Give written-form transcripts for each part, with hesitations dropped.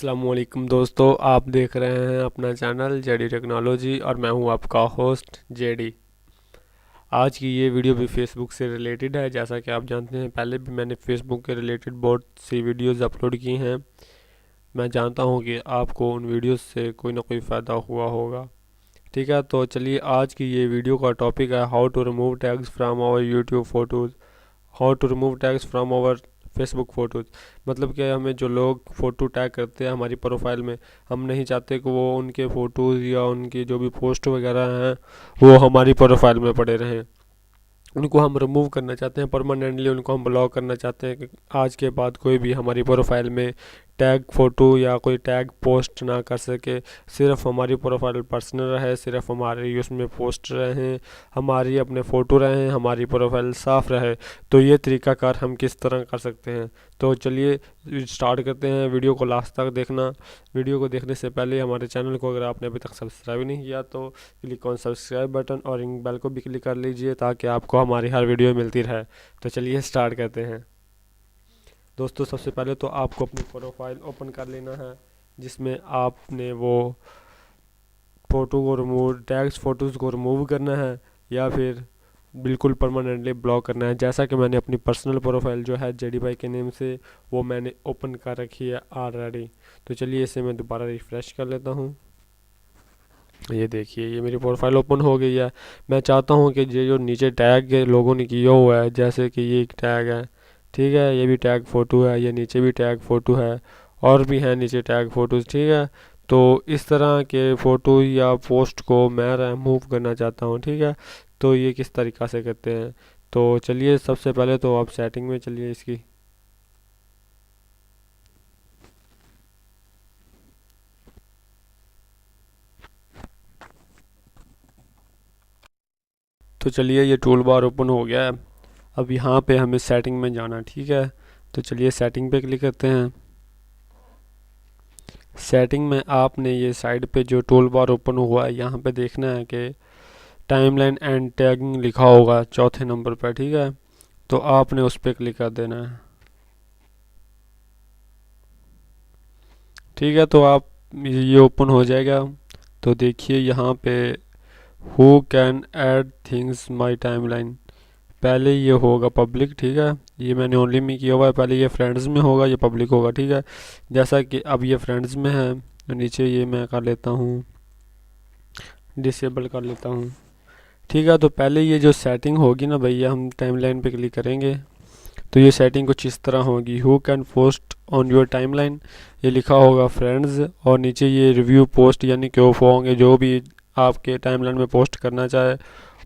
अस्सलामुअलैकुम दोस्तों, आप देख रहे हैं अपना चैनल जेडी टेक्नोलॉजी और मैं हूं आपका होस्ट जेडी। आज की ये वीडियो भी फेसबुक से रिलेटेड है। जैसा कि आप जानते हैं, पहले भी मैंने फेसबुक के रिलेटेड बहुत सी वीडियोस अपलोड की हैं। मैं जानता हूं कि आपको उन वीडियोस से कोई ना कोई फ़ायदा हुआ होगा। ठीक है, तो चलिए आज की ये वीडियो का टॉपिक है how to remove tags from our YouTube photos, how to remove tags from our Facebook photos. मतलब कि हमें जो लोग फ़ोटो टैग करते हैं हमारी प्रोफाइल में, हम नहीं चाहते कि वो उनके फ़ोटोज़ या उनकी जो भी पोस्ट वगैरह हैं वो हमारी प्रोफाइल में पड़े रहें। उनको हम रिमूव करना चाहते हैं परमानेंटली, उनको हम ब्लॉक करना चाहते हैं कि आज के बाद कोई भी हमारी प्रोफाइल में टैग फ़ोटो या कोई टैग पोस्ट ना कर सके। सिर्फ हमारी प्रोफाइल पर्सनल रहे, सिर्फ हमारी उसमें पोस्ट रहें, हमारी अपने फ़ोटो रहें, हमारी प्रोफाइल साफ़ रहे। तो ये तरीक़ाकार हम किस तरह कर सकते हैं, तो चलिए स्टार्ट करते हैं। वीडियो को लास्ट तक देखना। वीडियो को देखने से पहले हमारे चैनल को अगर आपने अभी तक सब्सक्राइब नहीं किया तो क्लिक ऑन सब्सक्राइब बटन और रिंग बेल को भी क्लिक कर लीजिए ताकि आपको हमारी हर वीडियो मिलती रहे। तो चलिए स्टार्ट करते हैं। दोस्तों, सबसे पहले तो आपको अपनी प्रोफाइल ओपन कर लेना है जिसमें आपने वो फ़ोटो को रिमूव टैग्स फ़ोटोज़ को रिमूव करना है या फिर बिल्कुल परमानेंटली ब्लॉक करना है। जैसा कि मैंने अपनी पर्सनल प्रोफाइल जो है जेडी भाई के नेम से वो मैंने ओपन कर रखी है ऑलरेडी। तो चलिए इसे मैं दोबारा रिफ़्रेश कर लेता हूँ। ये देखिए, ये मेरी प्रोफाइल ओपन हो गई है। मैं चाहता हूँ कि ये जो नीचे टैग लोगों ने किया हुआ है, जैसे कि ये एक टैग है, ठीक है, ये भी टैग फ़ोटो है, ये नीचे भी टैग फ़ोटो है और भी हैं नीचे टैग फ़ोटोज़, ठीक है। तो इस तरह के फ़ोटो या पोस्ट को मैं रिमूव करना चाहता हूँ, ठीक है। तो ये किस तरीक़ा से करते हैं, तो चलिए सबसे पहले तो आप सेटिंग में चलिए इसकी। तो चलिए ये टूल बार ओपन हो गया है। अब यहाँ पे हमें सेटिंग में जाना, ठीक है। तो चलिए सेटिंग पे क्लिक करते हैं। सेटिंग में आपने ये साइड पे जो टूल बार ओपन हुआ है यहाँ पे देखना है कि टाइमलाइन एंड टैगिंग लिखा होगा चौथे नंबर पर, ठीक है। तो आपने उस पर क्लिक कर देना है, ठीक है। तो आप ये ओपन हो जाएगा। तो देखिए यहाँ पे who can add things my timeline, पहले ये होगा पब्लिक, ठीक है। ये मैंने ओनली में किया हुआ है, पहले ये फ्रेंड्स में होगा, ये पब्लिक होगा, ठीक है। जैसा कि अब ये फ्रेंड्स में है तो नीचे ये मैं कर लेता हूँ, डिसेबल कर लेता हूँ, ठीक है। तो पहले ये जो सेटिंग होगी ना भैया, हम टाइमलाइन पे क्लिक करेंगे तो ये सेटिंग कुछ इस तरह होगी। Who can post on your timeline, ये लिखा होगा फ्रेंड्स और नीचे ये रिव्यू पोस्ट, यानी कि ऑफ होंगे, जो भी आपके टाइमलाइन में पोस्ट करना चाहे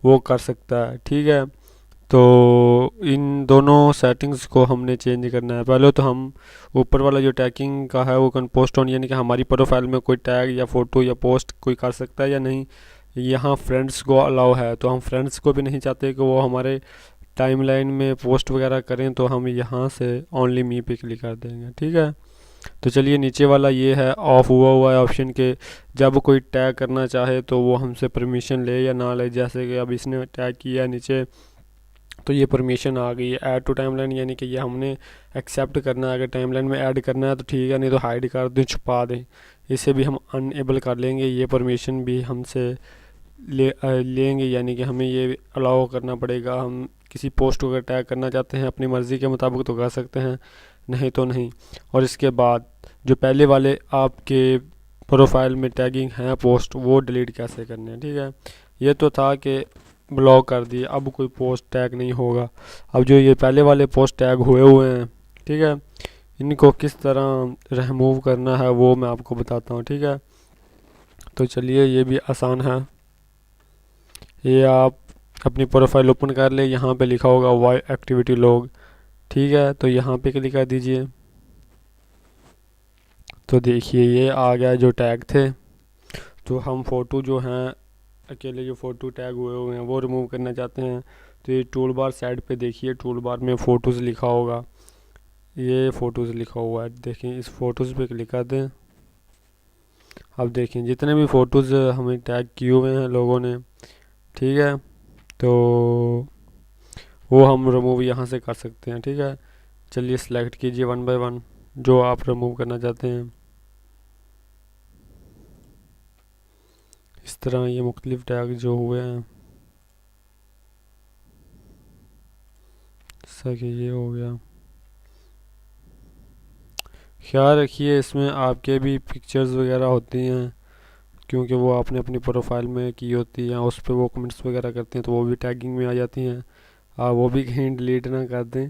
वो कर सकता है, ठीक है। तो इन दोनों सेटिंग्स को हमने चेंज करना है। पहले तो हम ऊपर वाला जो टैगिंग का है वो कैन पोस्ट ऑन, यानी कि हमारी प्रोफाइल में कोई टैग या फ़ोटो या पोस्ट कोई कर सकता है या नहीं। यहाँ फ्रेंड्स को अलाउ है, तो हम फ्रेंड्स को भी नहीं चाहते कि वो हमारे टाइमलाइन में पोस्ट वगैरह करें, तो हम यहाँ से ओनली मी पे क्लिक कर देंगे, ठीक है। तो चलिए नीचे वाला ये है ऑफ हुआ हुआ है ऑप्शन के, जब कोई टैग करना चाहे तो वो हमसे परमिशन ले या ना ले। जैसे कि अब इसने टैग किया नीचे तो ये परमिशन आ गई है ऐड टू टाइमलाइन, यानी कि ये हमने एक्सेप्ट करना है। अगर टाइमलाइन में ऐड करना है तो ठीक है, नहीं तो हाइड कर दें, छुपा दें। इसे भी हम अनएबल कर लेंगे, ये परमिशन भी हमसे लेंगे, यानी कि हमें ये अलाउ करना पड़ेगा। हम किसी पोस्ट को अगर टैग करना चाहते हैं अपनी मर्ज़ी के मुताबिक तो कर सकते हैं, नहीं तो नहीं। और इसके बाद जो पहले वाले आपके प्रोफाइल में टैगिंग है पोस्ट, वो डिलीट कैसे करने हैं, ठीक है। ये तो था कि ब्लॉक कर दिए, अब कोई पोस्ट टैग नहीं होगा। अब जो ये पहले वाले पोस्ट टैग हुए हुए हैं, ठीक है, इनको किस तरह रिमूव करना है वो मैं आपको बताता हूँ, ठीक है। तो चलिए ये भी आसान है। ये आप अपनी प्रोफाइल ओपन कर ले, यहाँ पे लिखा होगा वाई एक्टिविटी लॉग, ठीक है। तो यहाँ पे क्लिक कर दीजिए। तो देखिए ये आ गया जो टैग थे। तो हम फ़ोटो जो हैं अकेले जो फ़ोटो टैग हुए हुए हैं वो रिमूव करना चाहते हैं। तो ये टूल बार साइड पे देखिए, टूल बार में फ़ोटोज़ लिखा होगा, ये फ़ोटोज़ लिखा हुआ है, देखिए इस फ़ोटोज़ पे क्लिक कर दें। अब देखिए जितने भी फ़ोटोज़ हमें टैग किए हुए हैं लोगों ने, ठीक है, तो वो हम रिमूव यहाँ से कर सकते हैं, ठीक है। चलिए सिलेक्ट कीजिए वन बाय वन जो आप रिमूव करना चाहते हैं। इस तरह ये मुख्तलिफ टैग जो हुए हैं, जैसा कि ये हो गया। ख्याल रखिए इसमें आपके भी पिक्चर्स वगैरह होती हैं, क्योंकि वो आपने अपनी प्रोफाइल में की होती है, उस पर वो कमेंट्स वगैरह करते हैं तो वो भी टैगिंग में आ जाती हैं। आप वो भी कहीं डिलीट ना कर दें,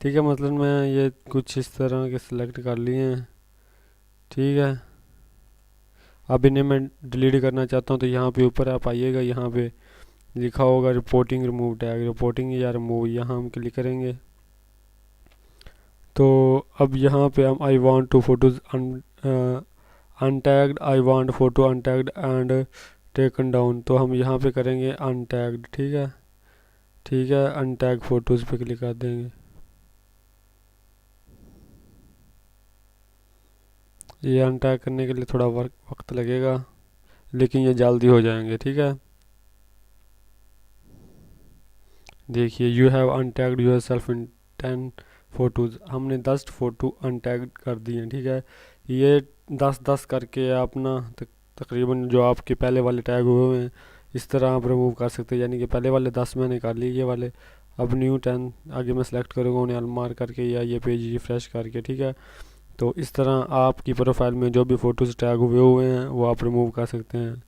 ठीक है। मतलब मैं ये कुछ इस तरह के सिलेक्ट कर लिए हैं, ठीक है। अब इन्हें मैं डिलीट करना चाहता हूँ तो यहाँ पे ऊपर आप आइएगा, यहाँ पे लिखा होगा रिपोर्टिंग रिमूव टैग, रिपोर्टिंग या रिमूव, यहाँ हम क्लिक करेंगे। तो अब यहाँ पे हम I want to photos untagged, I want photo untagged and taken down, तो हम यहाँ पे करेंगे अनटैग्ड, ठीक है। ठीक है, अनटैग फोटोज़ पे क्लिक कर देंगे। ये अनटैग करने के लिए थोड़ा वक्त लगेगा, लेकिन ये जल्दी हो जाएंगे, ठीक है। देखिए you have untagged yourself in 10 photos, हमने 10 फ़ोटो अनटैग कर दिए, ठीक है। ये 10-10 करके अपना तकरीबन जो आपके पहले वाले टैग हुए हैं इस तरह आप रिमूव कर सकते हैं। यानी कि पहले वाले 10 मैंने कर लिए, ये वाले अब न्यू 10 आगे मैं सेलेक्ट करूँगा, उन्हें अनमार्क करके या ये पेज रिफ़्रेश करके, ठीक है। तो इस तरह आपकी प्रोफाइल में जो भी फ़ोटोज़ टैग हुए हैं वो आप रिमूव कर सकते हैं,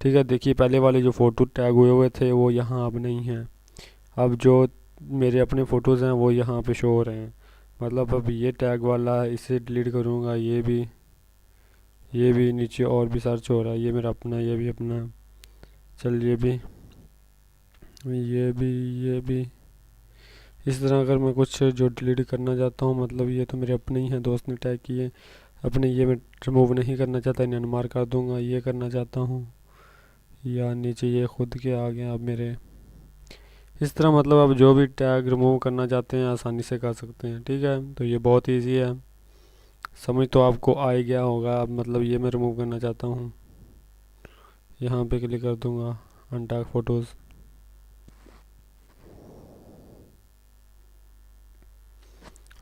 ठीक है। देखिए पहले वाले जो फ़ोटो टैग हुए थे वो यहाँ अब नहीं हैं, अब जो मेरे अपने फ़ोटोज़ हैं वो यहाँ पे शो हो रहे हैं। मतलब अब ये टैग वाला इसे डिलीट करूँगा, ये भी नीचे और भी सर्च हो रहा है, ये मेरा अपना, ये भी अपना, चल ये भी, ये भी। इस तरह अगर मैं कुछ जो डिलीट करना चाहता हूँ, मतलब ये तो मेरे अपने ही हैं, दोस्त ने टैग किए अपने, ये मैं रिमूव नहीं करना चाहता, इन्हें अनमार्क कर दूँगा। ये करना चाहता हूँ या नीचे ये खुद के आ गए अब मेरे। इस तरह मतलब आप जो भी टैग रिमूव करना चाहते हैं आसानी से कर सकते हैं, ठीक है। तो ये बहुत इजी है, समझ तो आपको आ ही गया होगा। अब मतलब ये मैं रिमूव करना चाहता हूँ, यहाँ पे क्लिक कर दूँगा अनटैग फ़ोटोज़।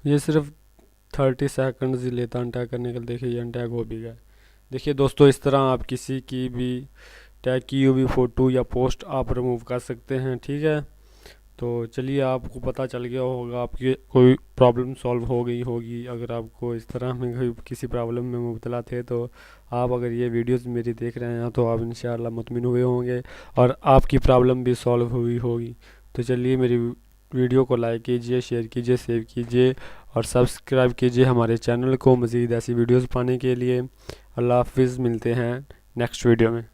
ये सिर्फ 30 सेकंड्स ही लेता अनटैग करने के लिए। देखिए ये अनटैग हो भी गया। देखिए दोस्तों इस तरह आप किसी की भी टैग की हुई फ़ोटो या पोस्ट आप रिमूव कर सकते हैं, ठीक है। तो चलिए आपको पता चल गया होगा, आपकी कोई प्रॉब्लम सॉल्व हो गई होगी। अगर आपको इस तरह में कोई किसी प्रॉब्लम में मुब्तला थे तो आप अगर ये वीडियोस मेरी देख रहे हैं तो आप इंशाअल्लाह मुतमिन हुए होंगे और आपकी प्रॉब्लम भी सॉल्व हुई होगी। तो चलिए मेरी वीडियो को लाइक कीजिए, शेयर कीजिए, सेव कीजिए और सब्सक्राइब कीजिए हमारे चैनल को मज़ीद ऐसी वीडियोज़ पाने के लिए। अल्लाह हाफिज़, मिलते हैं नेक्स्ट वीडियो में।